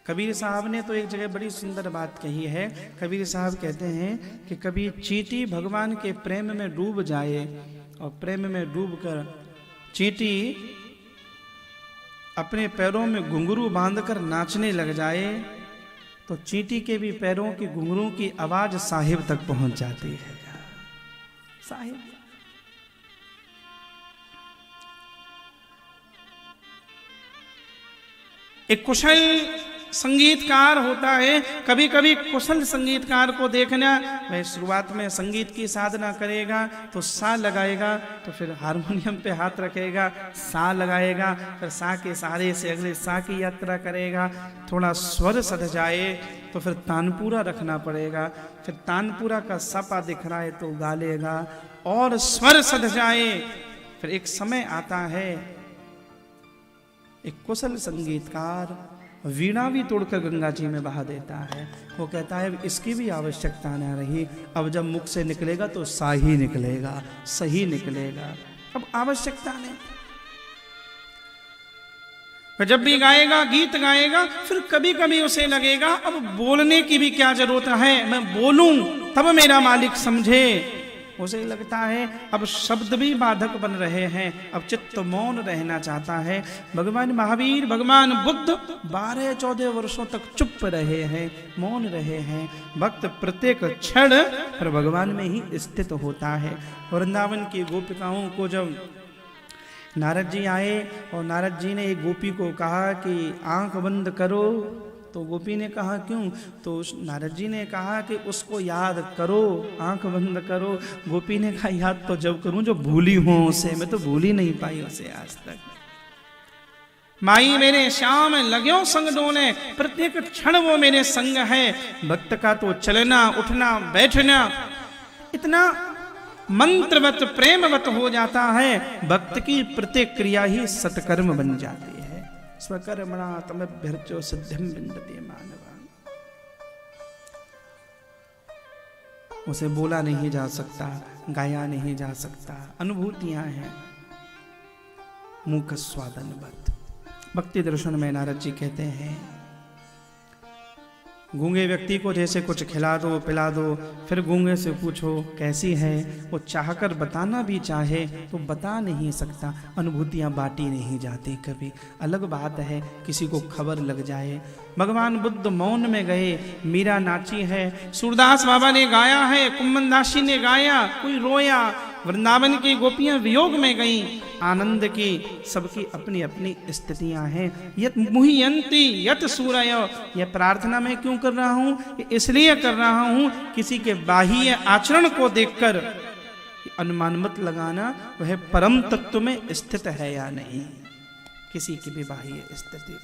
कबीर साहब ने तो एक जगह बड़ी सुंदर बात कही है। कबीर साहब कहते हैं कि कभी चींटी भगवान के प्रेम में डूब जाए और प्रेम में डूबकर चींटी अपने पैरों में घुंघरू बांधकर नाचने लग जाए तो चींटी के भी पैरों की घुंघरू की आवाज साहिब तक पहुंच जाती है। साहिब एक कुशल संगीतकार होता है। कभी कभी कुशल संगीतकार को देखना, वह शुरुआत में संगीत की साधना करेगा तो सा लगाएगा, तो फिर हारमोनियम पे हाथ रखेगा, सा लगाएगा, फिर सा के सहारे से अगले सा की यात्रा करेगा। थोड़ा स्वर सध जाए तो फिर तानपुरा रखना पड़ेगा, फिर तानपुरा का सपा दिख रहा है तो गा लेगा, और स्वर सध जाए फिर एक समय आता है एक कुशल संगीतकार वीणा भी तोड़कर गंगा जी में बहा देता है। वो कहता है इसकी भी आवश्यकता न रही, अब जब मुख से निकलेगा तो सा ही निकलेगा, सही निकलेगा, अब आवश्यकता नहीं। वह जब भी गाएगा, गीत गाएगा, फिर कभी कभी उसे लगेगा अब बोलने की भी क्या जरूरत है, मैं बोलूं तब मेरा मालिक समझे। उसे लगता है अब शब्द भी बाधक बन रहे हैं, अब चित्त मौन रहना चाहता है। भगवान महावीर, भगवान बुद्ध 12-14 वर्षों तक चुप रहे हैं, मौन रहे हैं। भक्त प्रत्येक क्षण पर भगवान में ही स्थित होता है। वृंदावन की गोपिकाओं को जब नारद जी आए और नारद जी ने एक गोपी को कहा कि आंख बंद करो, तो गोपी ने कहा क्यों, तो नारद जी ने कहा कि उसको याद करो, आंख बंद करो। गोपी ने कहा याद तो जब करूं जो भूली हूं उसे, मैं तो भूल ही नहीं पाई उसे आज तक। माई मेरे श्याम लग्यो संग डोले, प्रत्येक क्षण वो मेरे संग है। भक्त का तो चलना उठना बैठना इतना मंत्रवत प्रेमवत हो जाता है, भक्त की प्रत्येक क्रिया ही सत्कर्म बन जाती है। स्वकर्मणा तमभ्यर्चो सिद्धिं विन्दते मानवान्। उसे बोला नहीं जा सकता, गाया नहीं जा सकता, अनुभूतियां हैं मूक स्वादनवत। भक्ति दर्शन में नारद जी कहते हैं गूंगे व्यक्ति को जैसे कुछ खिला दो पिला दो, फिर गूंगे से पूछो कैसी है, वो चाहकर बताना भी चाहे तो बता नहीं सकता, अनुभूतियां बांटी नहीं जाती कभी। अलग बात है किसी को खबर लग जाए। भगवान बुद्ध मौन में गए, मीरा नाची है, सूरदास बाबा ने गाया है, कुम्मनदासी ने गाया, कोई रोया, वृंदावन की गोपियां वियोग में गईं, आनंद की सबकी अपनी अपनी स्थितियां हैं। यत मुह्यन्ति यत सूरय, यह प्रार्थना मैं क्यों कर रहा हूं, इसलिए कर रहा हूं किसी के बाह्य आचरण को देखकर अनुमान मत लगाना वह परम तत्व में स्थित है या नहीं, किसी की भी बाह्य स्थिति।